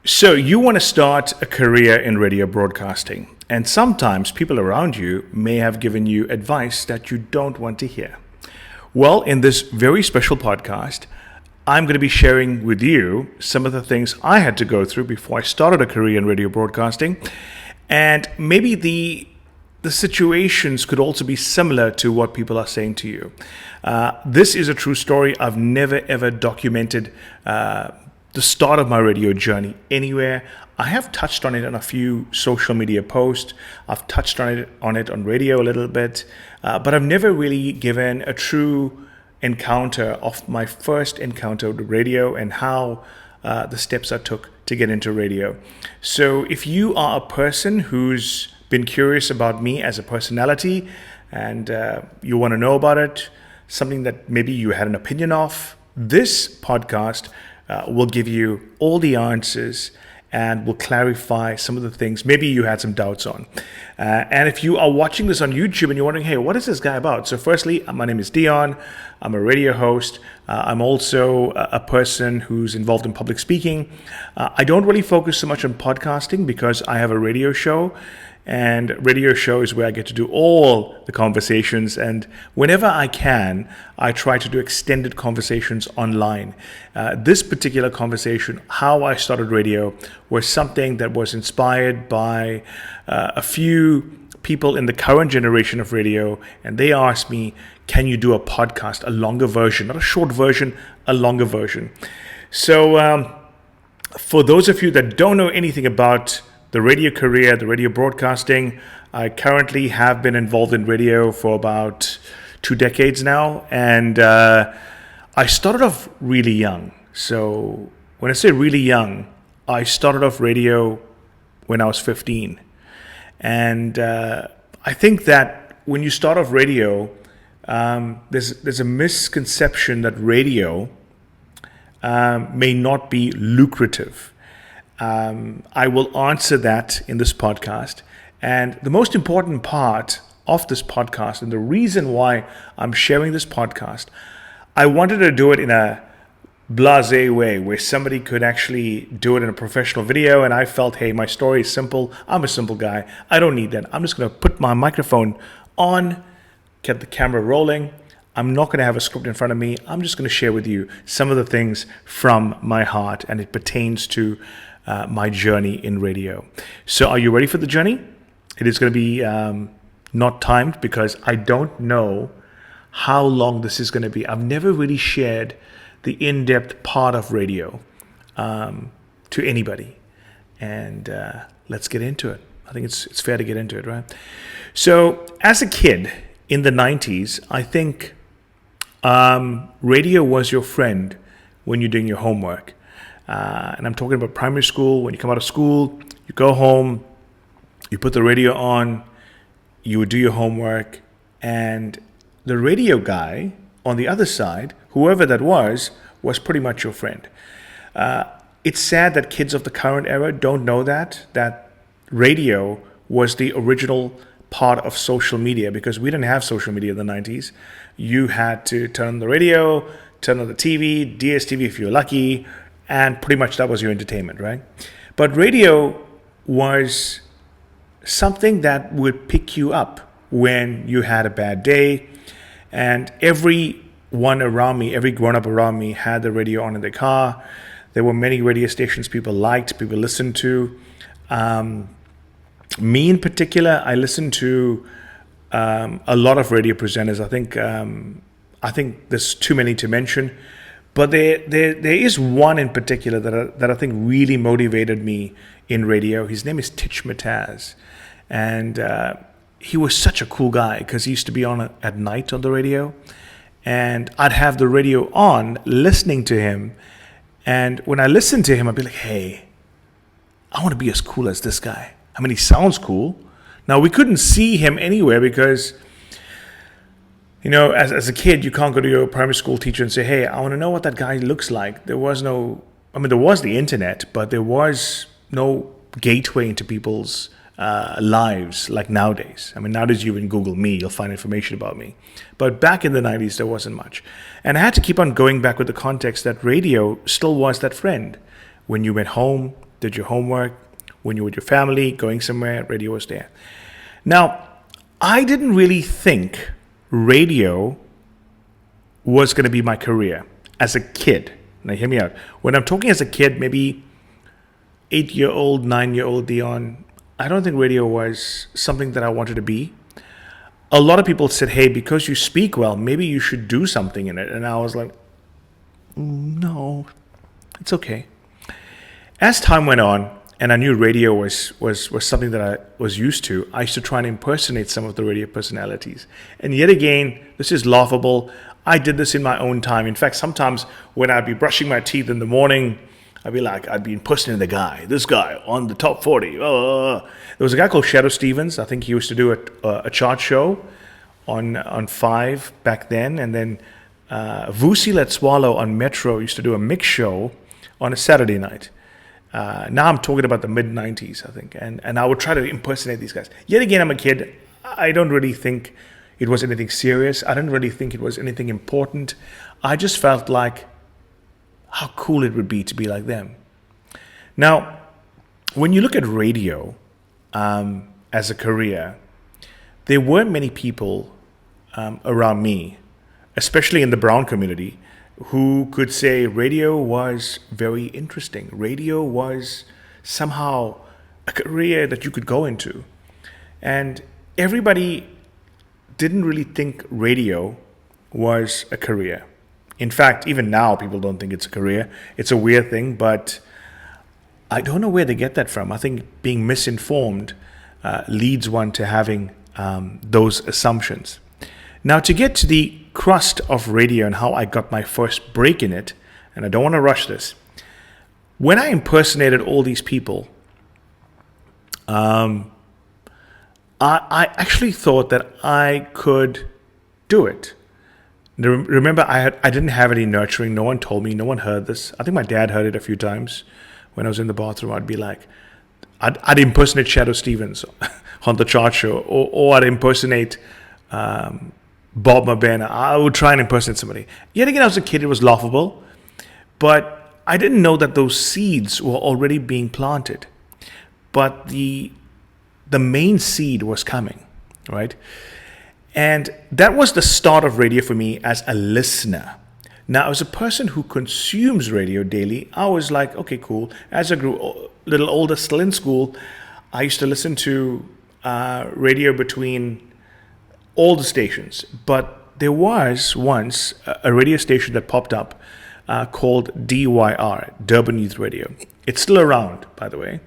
So you want to start a career in radio broadcasting, and sometimes people around you may have given you advice that you don't want to hear. Well, in this very special podcast, I'm going to be sharing with you some of the things I had to go through before I started a career in radio broadcasting, and maybe the situations could also be similar to what people are saying to you. This is a true story. I've never ever documented the start of my radio journey anywhere. I have touched on it on a few social media posts. I've touched on it on radio a little bit, but I've never really given a true encounter of my first encounter with radio and how the steps I took to get into radio. So if you are a person who's been curious about me as a personality and you want to know about it, something that maybe you had an opinion of, this podcast will give you all the answers and will clarify some of the things maybe you had some doubts on. And if you are watching this on YouTube and you're wondering, hey, what is this guy about? So firstly, my name is Deon. I'm a radio host. I'm also a person who's involved in public speaking. I don't really focus so much on podcasting because I have a radio show. And radio show is where I get to do all the conversations. And whenever I can, I try to do extended conversations online. This particular conversation, how I started radio, was something that was inspired by a few people in the current generation of radio. And they asked me, can you do a podcast, a longer version, not a short version, a longer version. So for those of you that don't know anything about the radio career, the radio broadcasting, I currently have been involved in radio for about 2 decades now, and I started off really young. So when I say really young, I started off radio when I was 15. And I think that when you start off radio, there's a misconception that radio may not be lucrative. I will answer that in this podcast. And the most important part of this podcast, and the reason why I'm sharing this podcast, I wanted to do it in a blasé way where somebody could actually do it in a professional video. And I felt, hey, my story is simple. I'm a simple guy. I don't need that. I'm just going to put my microphone on, get the camera rolling. I'm not going to have a script in front of me. I'm just going to share with you some of the things from my heart, and it pertains to my journey in radio. So are you ready for the journey? It is going to be not timed because I don't know how long this is going to be. I've never really shared the in-depth part of radio to anybody. And let's get into it. I think it's fair to get into it, right? So as a kid in the 90s, I think radio was your friend when you're doing your homework. And I'm talking about primary school. When you come out of school, you go home, you put the radio on, you would do your homework, and the radio guy on the other side, whoever that was pretty much your friend. It's sad that kids of the current era don't know that radio was the original part of social media, because we didn't have social media in the 90s. You had to turn on the radio, turn on the TV, DSTV if you were lucky, and pretty much that was your entertainment, right? But radio was something that would pick you up when you had a bad day. And everyone around me, every grown-up around me had the radio on in their car. There were many radio stations people liked, people listened to. Me in particular, I listened to a lot of radio presenters. I think there's too many to mention. But there is one in particular that I think really motivated me in radio. His name is Titch Mataz. And he was such a cool guy because he used to be on at night on the radio. And I'd have the radio on listening to him. And when I listened to him, I'd be like, hey, I want to be as cool as this guy. I mean, he sounds cool. Now, we couldn't see him anywhere because, you know, as a kid, you can't go to your primary school teacher and say, hey, I want to know what that guy looks like. There was the internet, but there was no gateway into people's lives like nowadays. I mean, nowadays you can Google me, you'll find information about me. But back in the 90s, there wasn't much. And I had to keep on going back with the context that radio still was that friend. When you went home, did your homework, when you were with your family, going somewhere, radio was there. Now, I didn't really think radio was going to be my career as a kid. Now, hear me out. When I'm talking as a kid, maybe 8-year-old, 9-year-old Deon, I don't think radio was something that I wanted to be. A lot of people said, hey, because you speak well, maybe you should do something in it. And I was like, no, it's okay. As time went on, and I knew radio was something that I was used to, I used to try and impersonate some of the radio personalities. And yet again, this is laughable. I did this in my own time. In fact, sometimes when I'd be brushing my teeth in the morning, I'd be impersonating this guy on the top 40. There was a guy called Shadow Stevens. I think he used to do a chart show on 5 back then. And then Vusi Let Swallow on Metro used to do a mix show on a Saturday night. Now I'm talking about the mid-90s, I think. And I would try to impersonate these guys. Yet again, I'm a kid. I don't really think it was anything serious. I didn't really think it was anything important. I just felt like how cool it would be to be like them. Now, when you look at radio as a career, there weren't many people around me, especially in the brown community, who could say radio was very interesting. Radio was somehow a career that you could go into. And everybody didn't really think radio was a career. In fact, even now, people don't think it's a career. It's a weird thing, but I don't know where they get that from. I think being misinformed leads one to having those assumptions. Now, to get to the crust of radio and how I got my first break in it, and I don't want to rush this, when I impersonated all these people, I actually thought that I could do it. Remember, I didn't have any nurturing. No one told me. No one heard this. I think my dad heard it a few times. When I was in the bathroom, I'd be like, I'd impersonate Shadow Stevens on the chart show, or I'd impersonate Bob Mabena. I would try and impersonate somebody. Yet again, I was a kid. It was laughable. But I didn't know that those seeds were already being planted. But the main seed was coming, right? And that was the start of radio for me as a listener. Now, as a person who consumes radio daily, I was like, okay, cool. As I grew a little older, still in school, I used to listen to radio between all the stations. But there was once a radio station that popped up called DYR, Durban Youth Radio. It's still around, by the way.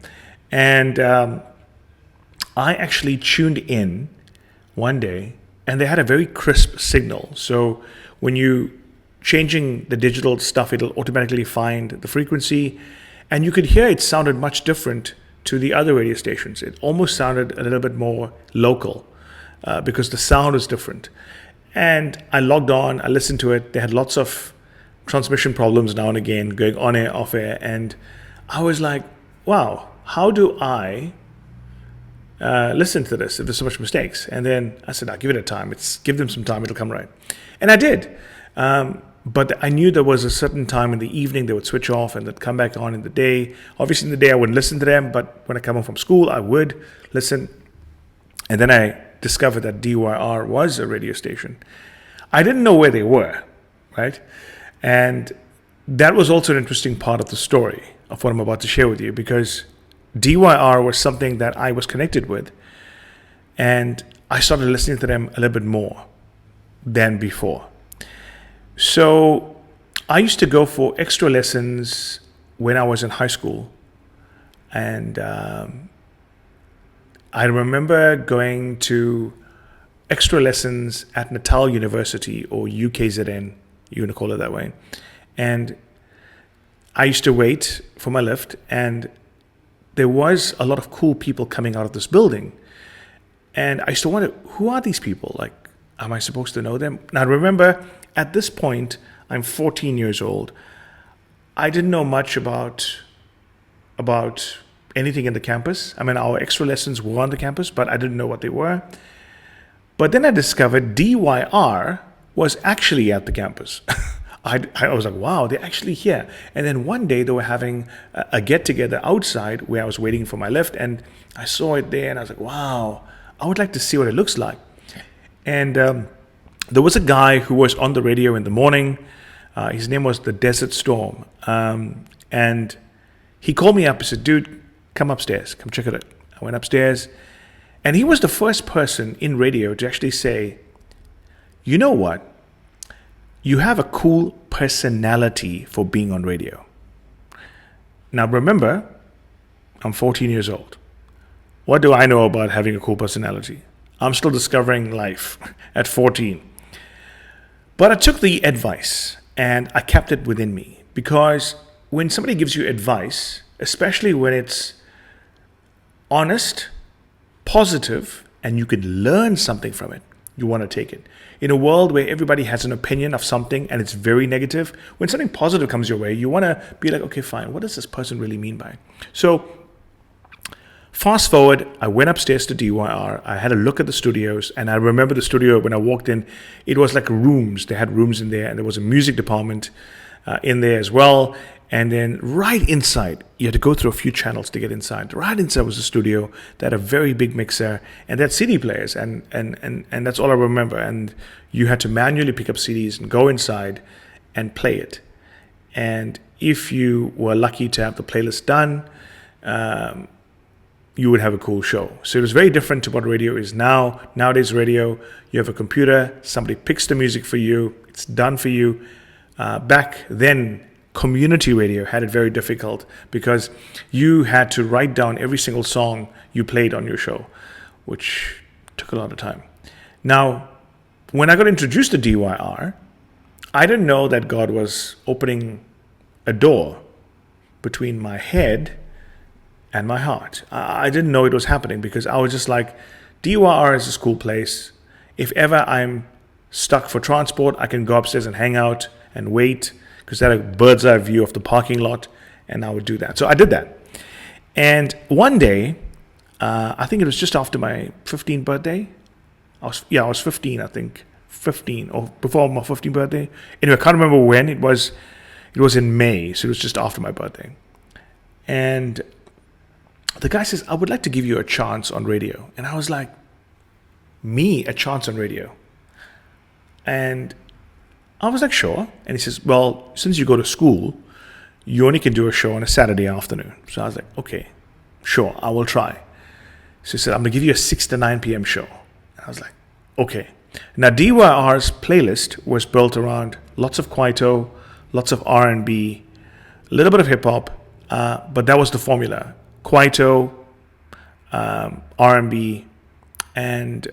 And I actually tuned in one day, and they had a very crisp signal. So when you changing the digital stuff, it'll automatically find the frequency, and you could hear it sounded much different to the other radio stations. It almost sounded a little bit more local because the sound was different. And I logged on, I listened to it. They had lots of transmission problems now and again, going on air, off air, and I was like, wow, how do I listen to this if there's so much mistakes? And then I said, I'll give it a time. Give them some time, it'll come right. And I did. But I knew there was a certain time in the evening they would switch off and they'd come back on in the day. Obviously in the day I wouldn't listen to them, but when I come home from school, I would listen. And then I discovered that DYR was a radio station. I didn't know where they were, right? And that was also an interesting part of the story of what I'm about to share with you, because DYR was something that I was connected with, and I started listening to them a little bit more than before. So I used to go for extra lessons when I was in high school, and I remember going to extra lessons at Natal University, or UKZN, you want to call it that way, and I used to wait for my lift, and there was a lot of cool people coming out of this building. And I used to wonder, who are these people? Like, am I supposed to know them? Now, remember, at this point, I'm 14 years old. I didn't know much about anything in the campus. I mean, our extra lessons were on the campus, but I didn't know what they were. But then I discovered DYR was actually at the campus. I was like, wow, they're actually here. And then one day they were having a get together outside where I was waiting for my lift, and I saw it there, and I was like, wow, I would like to see what it looks like. And there was a guy who was on the radio in the morning. His name was the Desert Storm. And he called me up and said, dude, come upstairs, come check it out. I went upstairs, and he was the first person in radio to actually say, you know what? You have a cool personality for being on radio. Now remember, I'm 14 years old. What do I know about having a cool personality? I'm still discovering life at 14. But I took the advice and I kept it within me, because when somebody gives you advice, especially when it's honest, positive, and you can learn something from it, you want to take it. In a world where everybody has an opinion of something and it's very negative, when something positive comes your way, you want to be like, okay, fine, what does this person really mean by it? So fast forward, I went upstairs to DYR. I had a look at the studios, and I remember the studio when I walked in, it was like rooms. They had rooms in there, and there was a music department in there as well. And then right inside, you had to go through a few channels to get inside. Right inside was a studio that had a very big mixer, and they had CD players, and that's all I remember. And you had to manually pick up CDs and go inside and play it. And if you were lucky to have the playlist done, you would have a cool show. So it was very different to what radio is now. Nowadays radio, you have a computer, somebody picks the music for you, it's done for you. Back then, community radio had it very difficult, because you had to write down every single song you played on your show, which took a lot of time. Now, when I got introduced to DYR, I didn't know that God was opening a door between my head and my heart. I didn't know it was happening, because I was just like, DYR is a school place. If ever I'm stuck for transport, I can go upstairs and hang out and wait, because they had a bird's eye view of the parking lot, and I would do that. So I did that. And one day, I think it was just after my 15th birthday. I was 15, I think. 15, or before my 15th birthday. Anyway, I can't remember when. It was in May, so it was just after my birthday. And the guy says, I would like to give you a chance on radio. And I was like, me, a chance on radio? And I was like, sure. And he says, well, since you go to school, you only can do a show on a Saturday afternoon. So I was like, okay, sure, I will try. So he said, I'm going to give you a 6 to 9 p.m. show. And I was like, okay. Now, DYR's playlist was built around lots of Kwaito, lots of R&B, a little bit of hip-hop, but that was the formula. Kwaito, R&B, and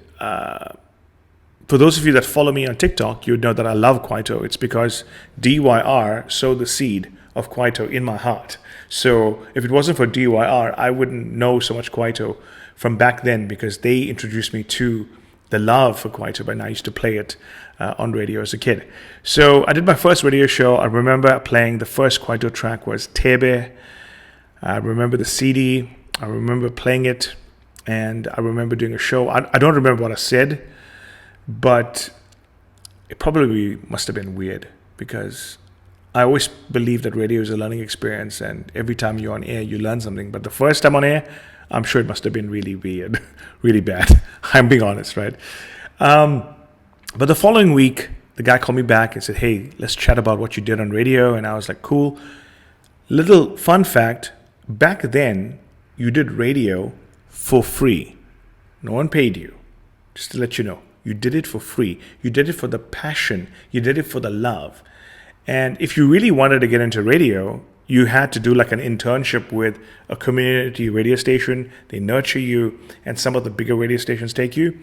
for those of you that follow me on TikTok, you would know that I love Kwaito. It's because DYR sowed the seed of Kwaito in my heart. So if it wasn't for DYR, I wouldn't know so much Kwaito from back then, because they introduced me to the love for Kwaito, and I used to play it on radio as a kid. So I did my first radio show. I remember playing the first Kwaito track was Tebe. I remember the CD. I remember playing it, and I remember doing a show. I don't remember what I said, but it probably must have been weird, because I always believe that radio is a learning experience, and every time you're on air, you learn something. But the first time on air, I'm sure it must have been really weird, really bad. I'm being honest, right? But the following week, the guy called me back and said, hey, let's chat about what you did on radio. And I was like, cool. Little fun fact, back then, you did radio for free. No one paid you, just to let you know. You did it for free. You did it for the passion. You did it for the love. And if you really wanted to get into radio, you had to do like an internship with a community radio station. They nurture you, and some of the bigger radio stations take you.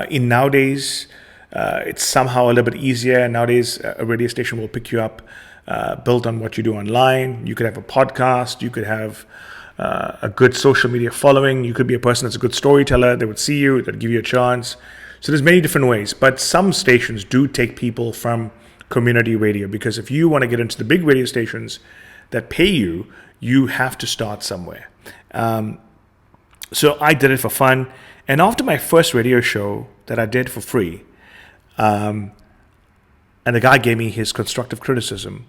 In nowadays, it's somehow a little bit easier. Nowadays, a radio station will pick you up built on what you do online. You could have a podcast. You could have a good social media following. You could be a person that's a good storyteller. They would see you. They'd give you a chance. So there's many different ways. But some stations do take people from community radio, because if you want to get into the big radio stations that pay you, you have to start somewhere. So I did it for fun. And after my first radio show that I did for free, and the guy gave me his constructive criticism.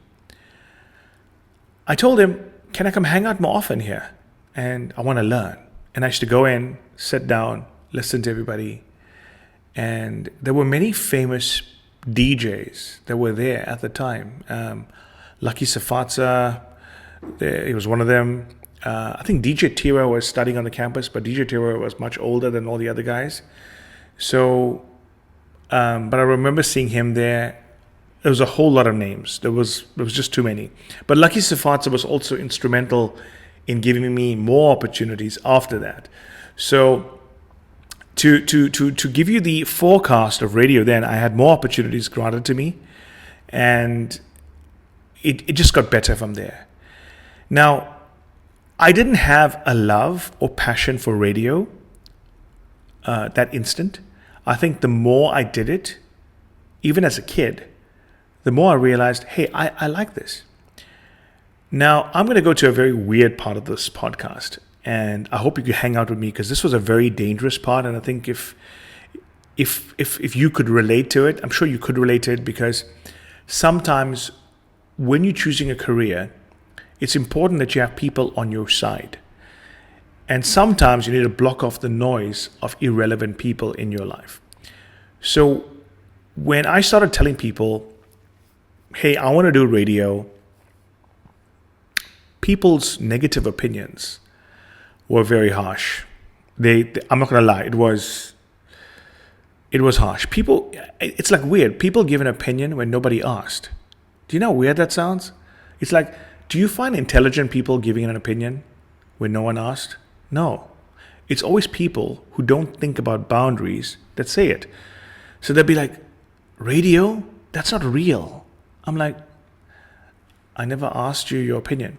I told him, can I come hang out more often here? And I want to learn. And I used to go in, sit down, listen to everybody. And there were many famous DJs that were there at the time. Lucky Safatza, he was one of them. I think DJ Tira was studying on the campus, but DJ Tira was much older than all the other guys. So, but I remember seeing him there. There was a whole lot of names. There was just too many. But Lucky Safatza was also instrumental in giving me more opportunities after that. So to give you the forecast of radio then, I had more opportunities granted to me, and it just got better from there. Now, I didn't have a love or passion for radio that instant. I think the more I did it, even as a kid, the more I realized, hey, I like this. Now, I'm going to go to a very weird part of this podcast, and I hope you could hang out with me, because this was a very dangerous part, and I think if you could relate to it, I'm sure you could relate to it, because sometimes when you're choosing a career, it's important that you have people on your side. And sometimes you need to block off the noise of irrelevant people in your life. So when I started telling people, hey, I want to do radio, people's negative opinions were very harsh. I'm not going to lie, it was harsh. People, it's like weird. People give an opinion when nobody asked. Do you know how weird that sounds? It's like, do you find intelligent people giving an opinion when no one asked? No. It's always people who don't think about boundaries that say it. So they'll be like, radio? That's not real. I'm like, I never asked you your opinion.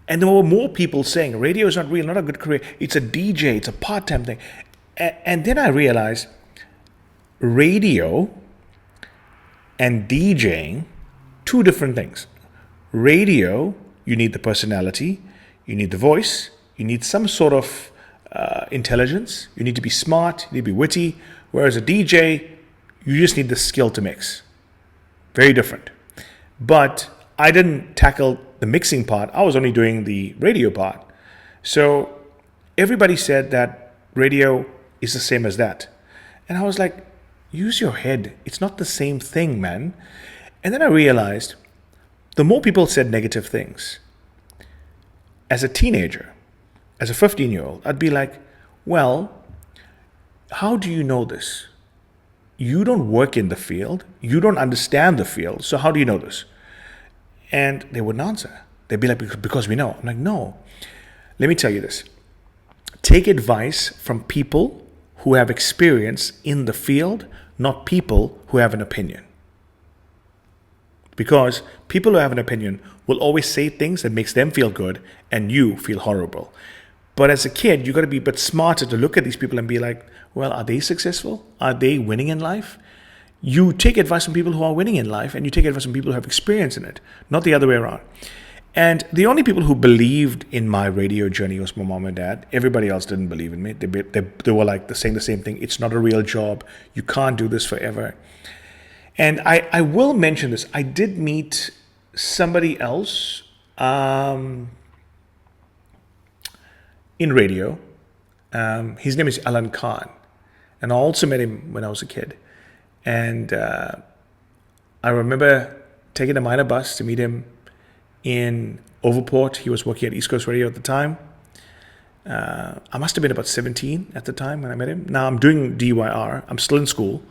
And there were more people saying, radio is not real, not a good career. It's a DJ, it's a part-time thing. And then I realized radio and DJing, two different things. Radio, you need the personality, you need the voice, you need some sort of intelligence, you need to be smart, you need to be witty. Whereas a DJ, you just need the skill to mix. Very different. But I didn't tackle the mixing part. I was only doing the radio part. So everybody said that radio is the same as that. And I was like, use your head. It's not the same thing, man. And then I realized the more people said negative things, as a teenager, as a 15-year-old, I'd be like, well, how do you know this? You don't work in the field. You don't understand the field. So how do you know this? And they wouldn't answer. They'd be like, because we know. I'm like, no. Let me tell you this. Take advice from people who have experience in the field, not people who have an opinion. Because people who have an opinion will always say things that makes them feel good and you feel horrible. But as a kid, you got to be a bit smarter to look at these people and be like, well, are they successful? Are they winning in life? You take advice from people who are winning in life, and you take advice from people who have experience in it, not the other way around. And the only people who believed in my radio journey was my mom and dad. Everybody else didn't believe in me. They were like saying the same thing. It's not a real job. You can't do this forever. And I will mention this. I did meet somebody else in radio. His name is Alan Khan. And I also met him when I was a kid. And I remember taking a minor bus to meet him in Overport. He was working at East Coast Radio at the time. I must have been about 17 at the time when I met him. Now I'm doing DYR. I'm still in school.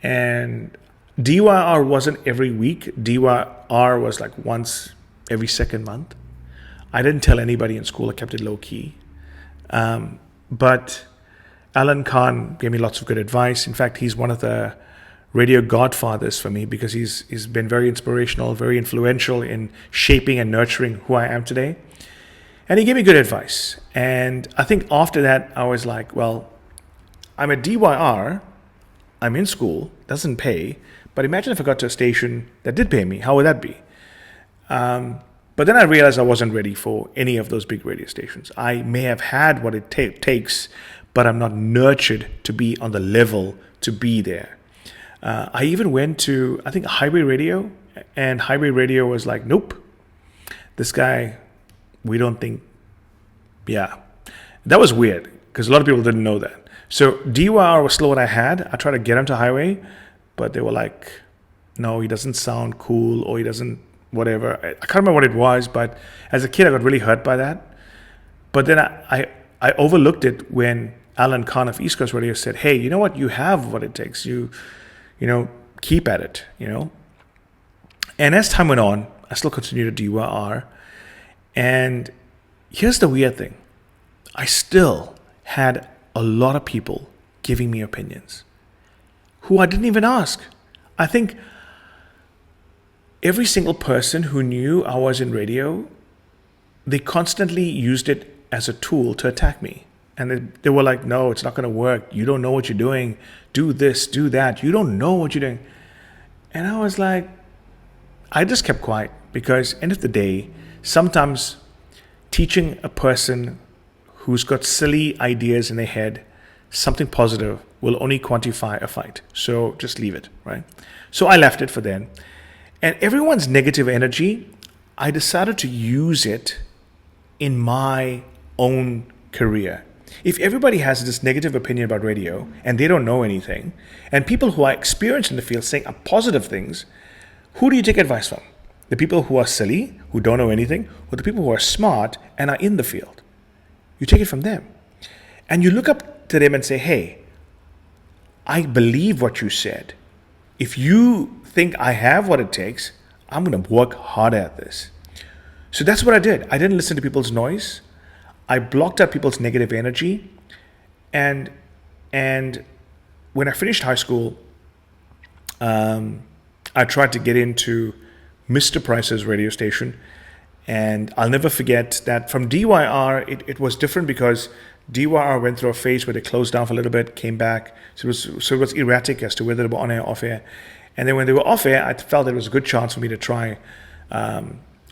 And DYR wasn't every week. DYR was like once every second month. I didn't tell anybody in school. I kept it low key. But Alan Khan gave me lots of good advice. In fact, he's one of the radio godfathers for me because he's been very inspirational, very influential in shaping and nurturing who I am today. And he gave me good advice. And I think after that, I was like, well, I'm at DYR, I'm in school, doesn't pay, but imagine if I got to a station that did pay me, how would that be? But then I realized I wasn't ready for any of those big radio stations. I may have had what it takes, but I'm not nurtured to be on the level to be there. I even went to, I think, Highway Radio, and Highway Radio was like, nope, this guy, we don't think, yeah. That was weird because a lot of people didn't know that. So DYR was still what I had. I tried to get him to Highway, but they were like, no, he doesn't sound cool, or he doesn't, whatever. I can't remember what it was, but as a kid, I got really hurt by that. But then I overlooked it when Alan Khan of East Coast Radio said, hey, you know what? You have what it takes. You know, keep at it, you know. And as time went on, I still continued to DYR. And here's the weird thing. I still had a lot of people giving me opinions who I didn't even ask. I think every single person who knew I was in radio, they constantly used it as a tool to attack me. And they were like, no, it's not going to work. You don't know what you're doing. Do this, do that. You don't know what you're doing. And I was like, I just kept quiet because end of the day, sometimes teaching a person who's got silly ideas in their head something positive will only quantify a fight. So just leave it, right? So I left it for then. And everyone's negative energy, I decided to use it in my own career. If everybody has this negative opinion about radio and they don't know anything, and people who are experienced in the field saying positive things, who do you take advice from? The people who are silly, who don't know anything, or the people who are smart and are in the field? You take it from them. And you look up to them and say, hey, I believe what you said. If you think I have what it takes, I'm going to work hard at this. So that's what I did. I didn't listen to people's noise. I blocked out people's negative energy. And when I finished high school, I tried to get into Mr. Price's radio station. And I'll never forget that from DYR, it was different because DYR went through a phase where they closed down for a little bit, came back. So it was erratic as to whether they were on air or off air. And then when they were off air, I felt it was a good chance for me to try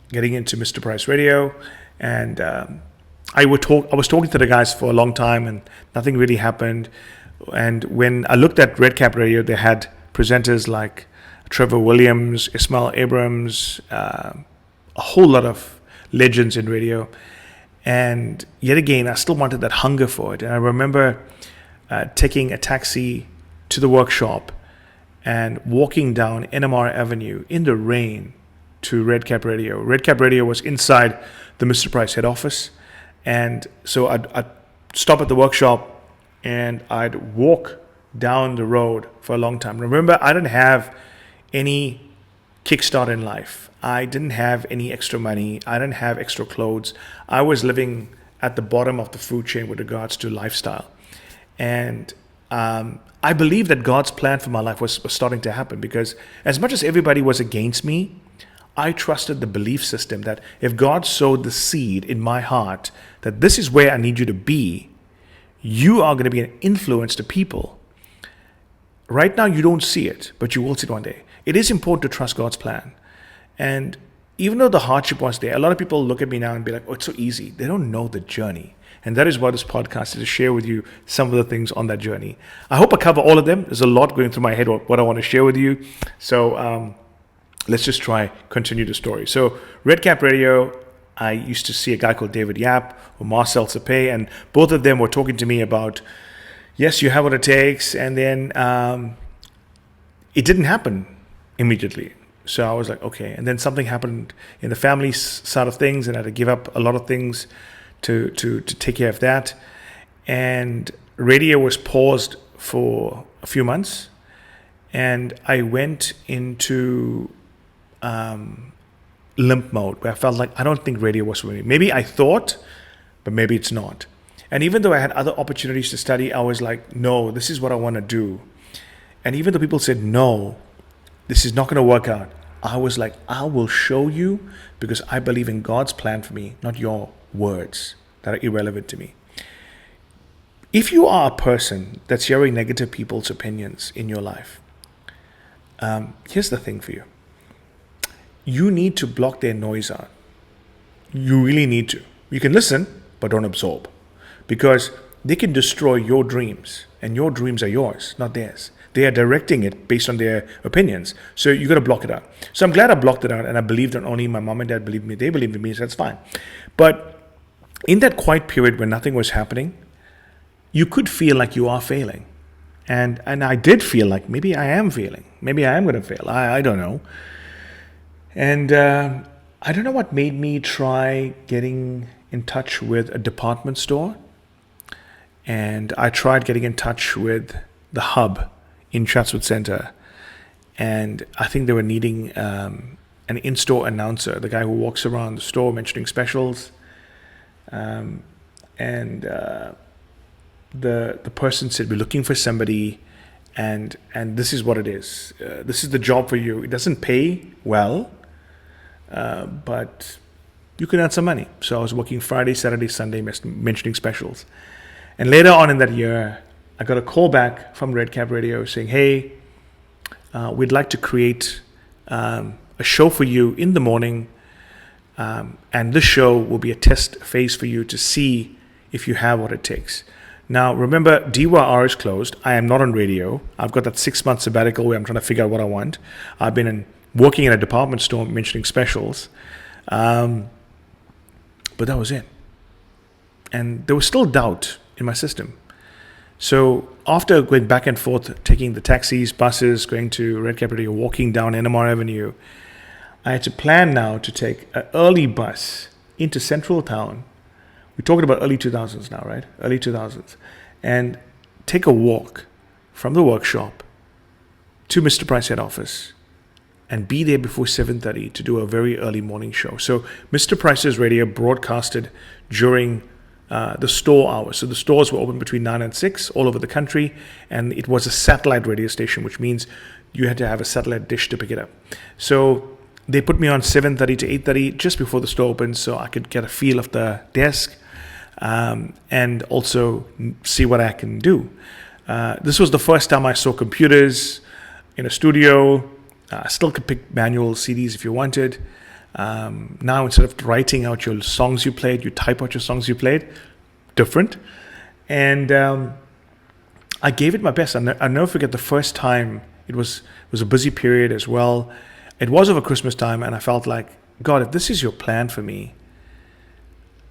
getting into Mr. Price Radio. And I was talking to the guys for a long time and nothing really happened. And when I looked at Red Cap Radio, they had presenters like Trevor Williams, Ismail Abrams, a whole lot of legends in radio. And yet again, I still wanted that hunger for it. And I remember taking a taxi to the workshop and walking down NMR Avenue in the rain to Red Cap Radio. Red Cap Radio was inside the Mr. Price head office. And so I'd stop at the workshop and I'd walk down the road for a long time. Remember, I didn't have any kickstart in life. I didn't have any extra money. I didn't have extra clothes. I was living at the bottom of the food chain with regards to lifestyle. And I believe that God's plan for my life was starting to happen because as much as everybody was against me, I trusted the belief system that if God sowed the seed in my heart that this is where I need you to be, you are going to be an influence to people. Right now, you don't see it, but you will see it one day. It is important to trust God's plan. And even though the hardship was there, a lot of people look at me now and be like, oh, it's so easy. They don't know the journey. And that is why this podcast is to share with you some of the things on that journey. I hope I cover all of them. There's a lot going through my head what I want to share with you. So let's just continue the story. So Red Cap Radio, I used to see a guy called David Yap or Marcel Sepe, and both of them were talking to me about, yes, you have what it takes. And then it didn't happen immediately. So I was like, okay. And then something happened in the family side of things, and I had to give up a lot of things to take care of that. And radio was paused for a few months. And I went into limp mode where I felt like I don't think radio was for me. Maybe I thought, but maybe it's not. And even though I had other opportunities to study, I was like, no, this is what I want to do. And even though people said, no, this is not going to work out, I was like, I will show you because I believe in God's plan for me, not your words that are irrelevant to me. If you are a person that's hearing negative people's opinions in your life, here's the thing for you. You need to block their noise out. You really need to. You can listen, but don't absorb. Because they can destroy your dreams. And your dreams are yours, not theirs. They are directing it based on their opinions. So you got to block it out. So I'm glad I blocked it out, and I believed that only my mom and dad believed me. They believed in me, so that's fine. But in that quiet period when nothing was happening, you could feel like you are failing. And I did feel like maybe I am failing. Maybe I am going to fail. I don't know. And I don't know what made me try getting in touch with a department store. And I tried getting in touch with the hub in Chatsworth Center. And I think they were needing an in-store announcer, the guy who walks around the store mentioning specials. The person said, we're looking for somebody, and this is what it is. This is the job for you. It doesn't pay well, but you can earn some money. So I was working Friday, Saturday, Sunday, mentioning specials. And later on in that year, I got a call back from Redcap Radio saying, hey, we'd like to create a show for you in the morning, and this show will be a test phase for you to see if you have what it takes. Now, remember, DYR is closed. I am not on radio. I've got that 6-month sabbatical where I'm trying to figure out what I want. I've been working in a department store mentioning specials. But that was it. And there was still doubt in my system. So after going back and forth, taking the taxis, buses, going to Redcap Radio, walking down NMR Avenue, I had to plan now to take an early bus into Central Town. We're talking about early 2000s now, right? Early 2000s. And take a walk from the workshop to Mr. Price head office and be there before 7:30 to do a very early morning show. So Mr. Price's radio broadcasted during the store hours. So the stores were open between 9 and 6 all over the country, and it was a satellite radio station, which means you had to have a satellite dish to pick it up. So they put me on 7:30 to 8:30 just before the store opened, so I could get a feel of the desk and also see what I can do. This was the first time I saw computers in a studio. Still could pick manual CDs if you wanted. Now instead of writing out your songs you played, you type out your songs you played. Different. And I gave it my best. I'll never forget the first time. It was a busy period as well. It was over Christmas time, and I felt like, God, if this is your plan for me,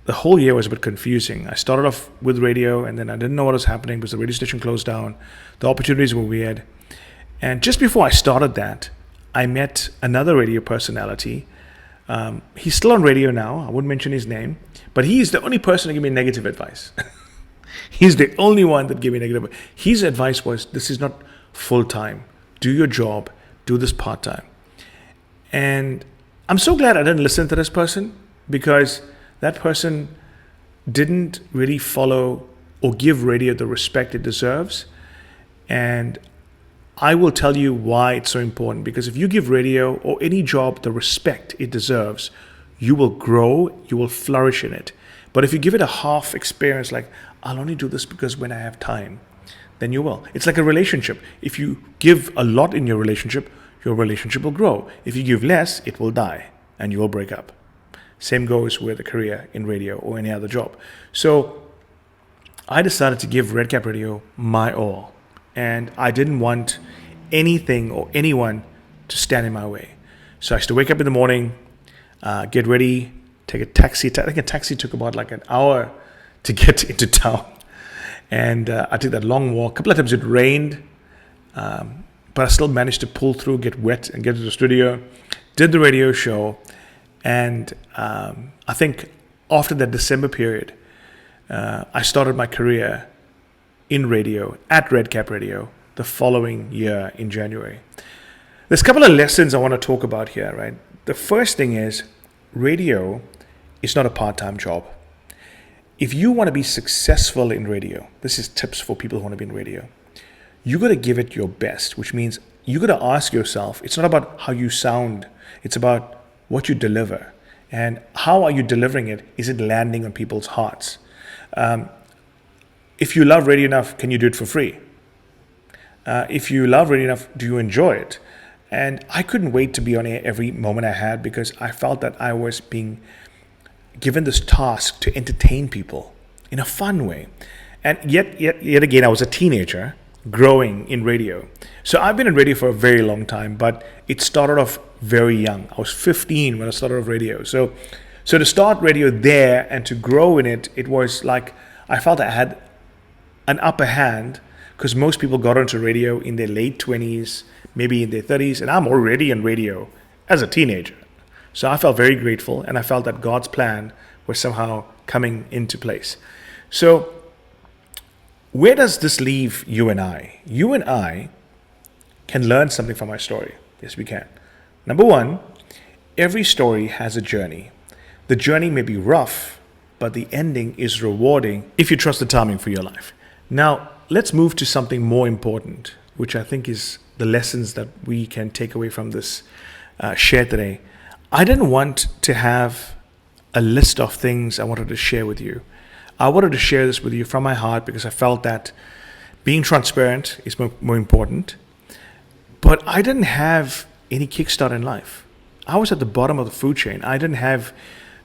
the whole year was a bit confusing. I started off with radio, and then I didn't know what was happening because the radio station closed down. The opportunities were weird. And just before I started that, I met another radio personality. He's still on radio now. I wouldn't mention his name, but he's the only person to give me negative advice. He's the only one that gave me negative advice. His advice was, this is not full-time. Do your job. Do this part-time. And I'm so glad I didn't listen to this person, because that person didn't really follow or give radio the respect it deserves. And I will tell you why it's so important, because if you give radio or any job the respect it deserves, you will grow, you will flourish in it. But if you give it a half experience, like, I'll only do this because when I have time, then you will. It's like a relationship. If you give a lot in your relationship will grow. If you give less, it will die and you will break up. Same goes with a career in radio or any other job. So I decided to give Redcap Radio my all. And I didn't want anything or anyone to stand in my way. So I used to wake up in the morning, get ready, take a taxi. I think a taxi took about like an hour to get into town. And I took that long walk. A couple of times it rained, but I still managed to pull through, get wet, and get to the studio. Did the radio show. And I think after that December period, I started my career in radio at Redcap Radio the following year in January. There's a couple of lessons I want to talk about here, right? The first thing is, radio is not a part-time job. If you want to be successful in radio, this is tips for people who want to be in radio. You got to give it your best, which means you got to ask yourself, it's not about how you sound, it's about what you deliver. And how are you delivering it? Is it landing on people's hearts? If you love radio enough, can you do it for free? If you love radio enough, do you enjoy it? And I couldn't wait to be on air every moment I had, because I felt that I was being given this task to entertain people in a fun way. And yet again, I was a teenager, growing in radio. So I've been in radio for a very long time, but it started off very young. I was 15 when I started off radio. So to start radio there and to grow in it, it was like I felt I had an upper hand because most people got onto radio in their late 20s, maybe in their 30s, and I'm already in radio as a teenager. So I felt very grateful, and I felt that God's plan was somehow coming into place. So where does this leave you and I? You and I can learn something from my story. Yes, we can. Number one, every story has a journey. The journey may be rough, but the ending is rewarding if you trust the timing for your life. Now, let's move to something more important, which I think is the lessons that we can take away from this share today. I didn't want to have a list of things I wanted to share with you. I wanted to share this with you from my heart because I felt that being transparent is more important. But I didn't have any kickstart in life. I was at the bottom of the food chain. I didn't have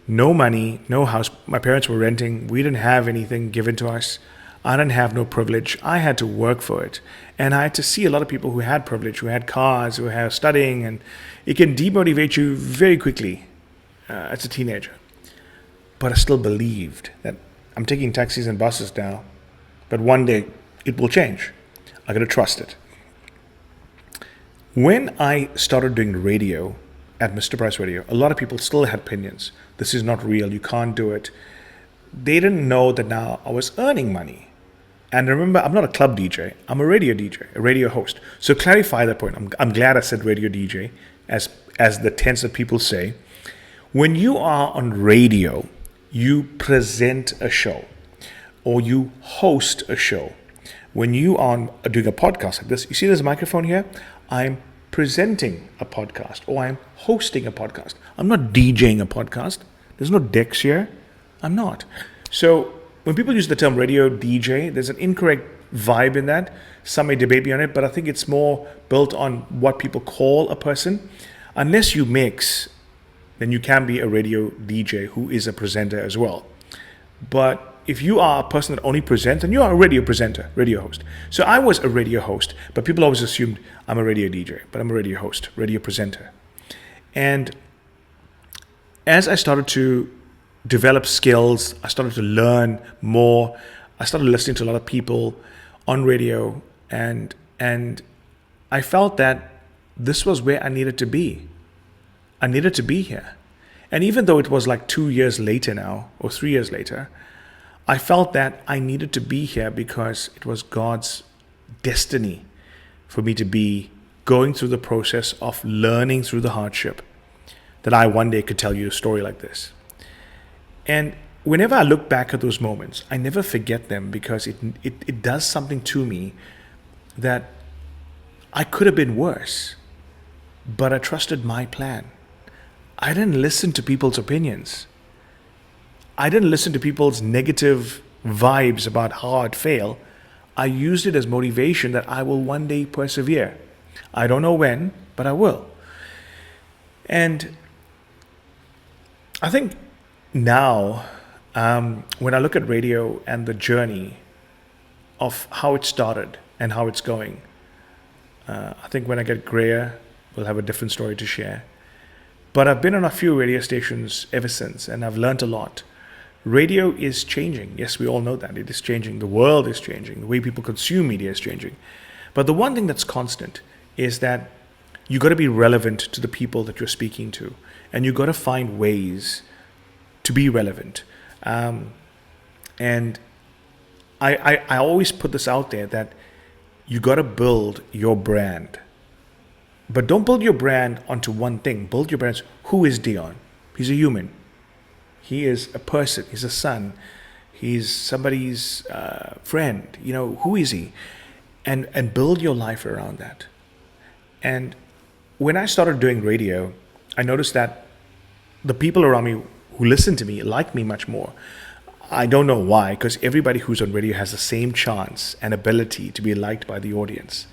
no money, no house. My parents were renting. We didn't have anything given to us. I didn't have no privilege. I had to work for it. And I had to see a lot of people who had privilege, who had cars, who had studying, and it can demotivate you very quickly as a teenager. But I still believed that I'm taking taxis and buses now, but one day it will change. I got to trust it. When I started doing radio at Mr. Price Radio, a lot of people still had opinions. This is not real. You can't do it. They didn't know that now I was earning money. And remember, I'm not a club DJ. I'm a radio host. So clarify that point. I'm glad I said radio DJ, as the tense that people say. When you are on radio, you present a show or you host a show. When you are doing a podcast like this, you see this microphone here? I'm presenting a podcast or I'm hosting a podcast. I'm not DJing a podcast. There's no decks here. I'm not. So when people use the term radio DJ, there's an incorrect vibe in that. Some may debate me on it, but I think it's more built on what people call a person. Unless you mix, then you can be a radio DJ who is a presenter as well. But if you are a person that only presents, then you are a radio presenter, radio host. So I was a radio host, but people always assumed I'm a radio DJ, but I'm a radio host, radio presenter. And as I started to develop skills, I started to learn more. I started listening to a lot of people on radio, and I felt that this was where I needed to be. I needed to be here. And even though it was like 2 years later now, or 3 years later, I felt that I needed to be here because it was God's destiny for me to be going through the process of learning through the hardship, that I one day could tell you a story like this. And whenever I look back at those moments, I never forget them because it does something to me that I could have been worse, but I trusted my plan. I didn't listen to people's opinions. I didn't listen to people's negative vibes about how I'd fail. I used it as motivation that I will one day persevere. I don't know when, but I will. And I think now, when I look at radio and the journey of how it started and how it's going, I think when I get grayer, we'll have a different story to share. But I've been on a few radio stations ever since, and I've learned a lot. Radio is changing. Yes, we all know that. It is changing. The world is changing. The way people consume media is changing. But the one thing that's constant is that you got to be relevant to the people that you're speaking to, and you got to find ways to be relevant. And I always put this out there that you got to build your brand. But don't build your brand onto one thing. Build your brand. Who is Deon? He's a human. He is a person. He's a son. He's somebody's friend. Who is he? And build your life around that. And when I started doing radio, I noticed that the people around me who listen to me like me much more. I don't know why, because everybody who's on radio has the same chance and ability to be liked by the audience.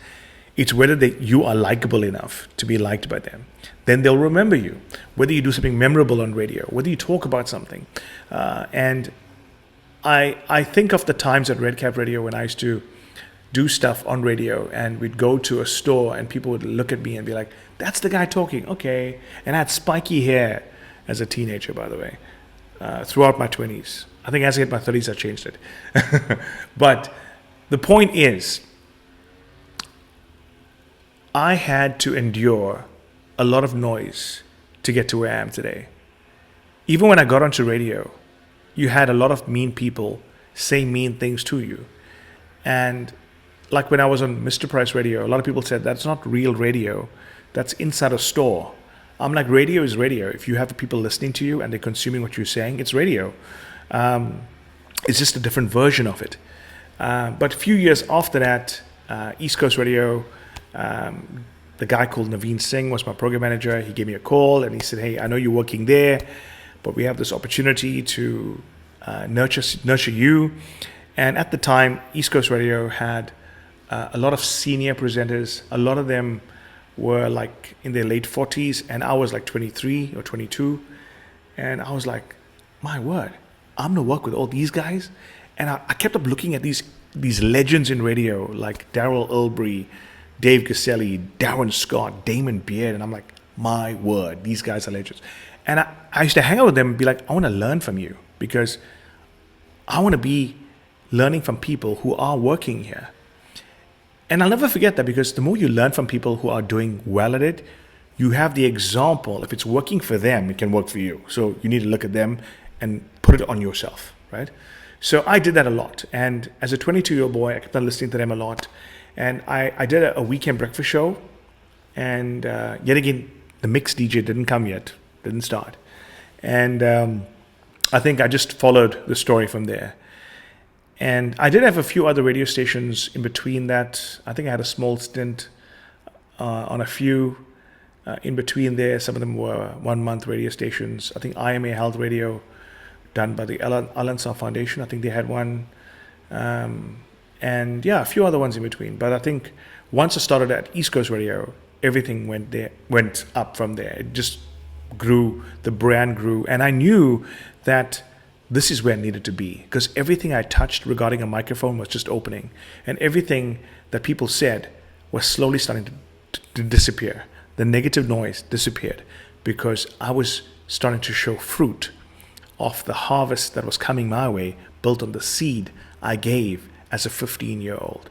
It's whether you are likable enough to be liked by them. Then they'll remember you, whether you do something memorable on radio, whether you talk about something. And I think of the times at Red Cap Radio when I used to do stuff on radio, and we'd go to a store and people would look at me and be like, that's the guy talking, okay. And I had spiky hair as a teenager, by the way, throughout my 20s. I think as I hit my 30s, I changed it. But the point is, I had to endure a lot of noise to get to where I am today. Even when I got onto radio, you had a lot of mean people say mean things to you. And like when I was on Mr. Price Radio, a lot of people said that's not real radio. That's inside a store. I'm like, radio is radio. If you have people listening to you and they're consuming what you're saying, it's radio. It's just a different version of it. But a few years after that, East Coast Radio, the guy called Naveen Singh was my program manager. He gave me a call and he said, hey, I know you're working there, but we have this opportunity to nurture you. And at the time, East Coast Radio had a lot of senior presenters. A lot of them were like in their late 40s, and I was like 23 or 22. And I was like, my word, I'm going to work with all these guys. And I kept up looking at these legends in radio, like Daryl Ilbrey, Dave Gaselli, Darren Scott, Damon Beard. And I'm like, my word, these guys are legends. And I used to hang out with them and be like, I want to learn from you, because I want to be learning from people who are working here. And I'll never forget that, because the more you learn from people who are doing well at it, you have the example. If it's working for them, it can work for you. So you need to look at them and put it on yourself, right? So I did that a lot. And as a 22-year-old boy, I kept on listening to them a lot. And I did a weekend breakfast show. And yet again, the mix DJ didn't come yet, didn't start. And I think I just followed the story from there. And I did have a few other radio stations in between that. I think I had a small stint on a few in between there. Some of them were 1 month radio stations. I think IMA Health Radio, done by the Al-Ansar Foundation. I think they had one. And yeah, a few other ones in between. But I think once I started at East Coast Radio, everything went up from there. It just grew, the brand grew. And I knew that this is where I needed to be, because everything I touched regarding a microphone was just opening, and everything that people said was slowly starting to disappear. The negative noise disappeared because I was starting to show fruit of the harvest that was coming my way, built on the seed I gave as a 15-year-old.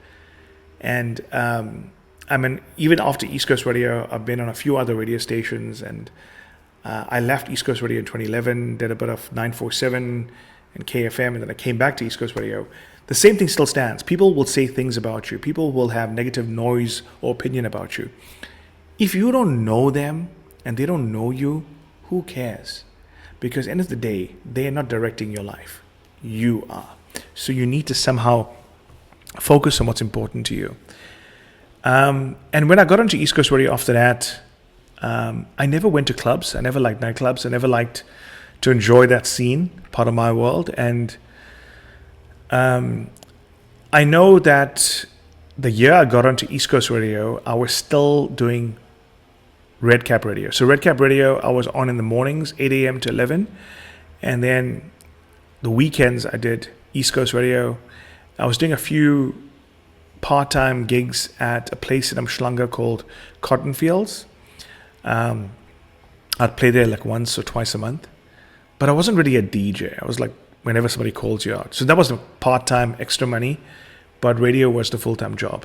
And I mean, even after East Coast Radio, I've been on a few other radio stations, and I left East Coast Radio in 2011, did a bit of 947 and KFM, and then I came back to East Coast Radio. The same thing still stands. People will say things about you. People will have negative noise or opinion about you. If you don't know them and they don't know you, who cares? Because at the end of the day, they are not directing your life. You are. So you need to somehow focus on what's important to you. And when I got onto East Coast Radio after that, I never went to clubs. I never liked nightclubs. I never liked to enjoy that scene, part of my world. And I know that the year I got onto East Coast Radio, I was still doing Red Cap Radio. So Red Cap Radio, I was on in the mornings, 8 a.m. to 11. And then the weekends, I did East Coast Radio. I was doing a few part-time gigs at a place in Umhlanga called Cotton Fields. I'd play there like once or twice a month, but I wasn't really a DJ. I was like, whenever somebody calls you out. So that was the part-time extra money, but radio was the full-time job.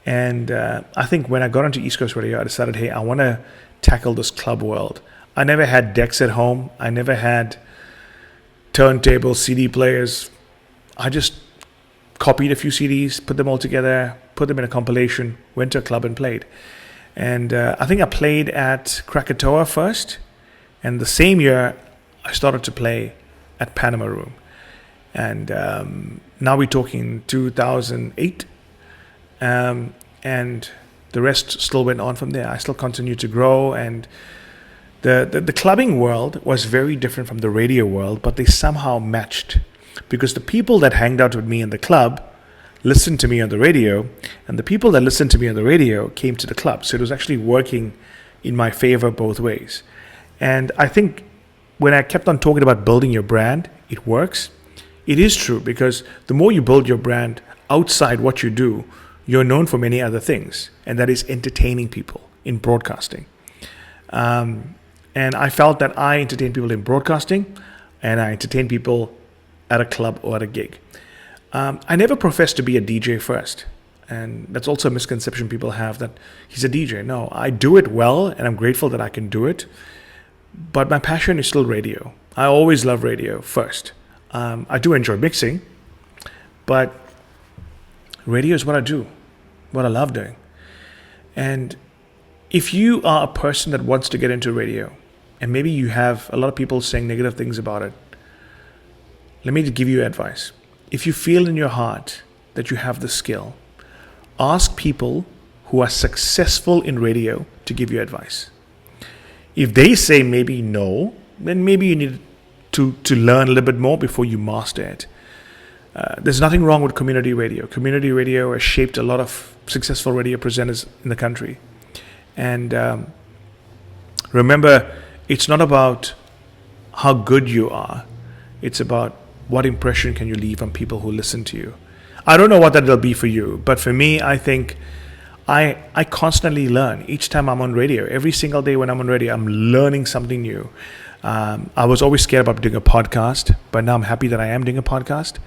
And I think when I got onto East Coast Radio, I decided, hey, I want to tackle this club world. I never had decks at home. I never had turntables, CD players. I just copied a few CDs, put them all together, put them in a compilation, went to a club and played. And I think I played at Krakatoa first. And the same year, I started to play at Panama Room. And now we're talking 2008. And the rest still went on from there. I still continued to grow. And the clubbing world was very different from the radio world, but they somehow matched. Because the people that hanged out with me in the club listened to me on the radio, and the people that listened to me on the radio came to the club. So it was actually working in my favor both ways. And I think when I kept on talking about building your brand, it works. It is true, because the more you build your brand, outside what you do, you're known for many other things, and that is entertaining people in broadcasting. And I felt that I entertain people in broadcasting, and I entertain people at a club or at a gig. I never professed to be a DJ first. And that's also a misconception people have, that he's a DJ. No, I do it well, and I'm grateful that I can do it. But my passion is still radio. I always love radio first. I do enjoy mixing, but radio is what I do, what I love doing. And if you are a person that wants to get into radio, and maybe you have a lot of people saying negative things about it, let me give you advice. If you feel in your heart that you have the skill, ask people who are successful in radio to give you advice. If they say maybe no, then maybe you need to learn a little bit more before you master it. There's nothing wrong with community radio. Community radio has shaped a lot of successful radio presenters in the country. And remember, it's not about how good you are. It's about what impression can you leave on people who listen to you. I don't know what that will be for you, but for me, I think I constantly learn each time I'm on radio. Every single day when I'm on radio, I'm learning something new. I was always scared about doing a podcast, but now I'm happy that I am doing a podcast.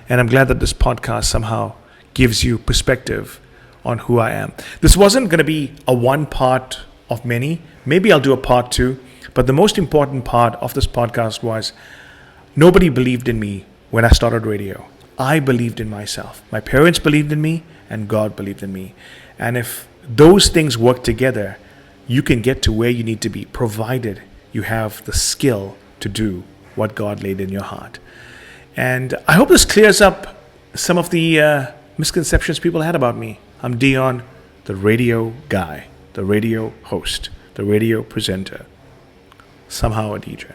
And I'm glad that this podcast somehow gives you perspective on who I am. This wasn't going to be a one part of many. Maybe I'll do a part 2. But the most important part of this podcast was nobody believed in me when I started radio. I believed in myself. My parents believed in me, and God believed in me. And if those things work together, you can get to where you need to be, provided you have the skill to do what God laid in your heart. And I hope this clears up some of the misconceptions people had about me. I'm Deon, the radio guy, the radio host, the radio presenter, somehow a DJ.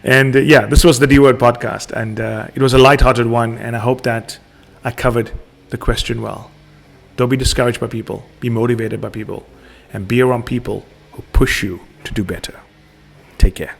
And this was the D-Word podcast, and it was a lighthearted one, and I hope that I covered the question well. Don't be discouraged by people, be motivated by people, and be around people who push you to do better. Take care.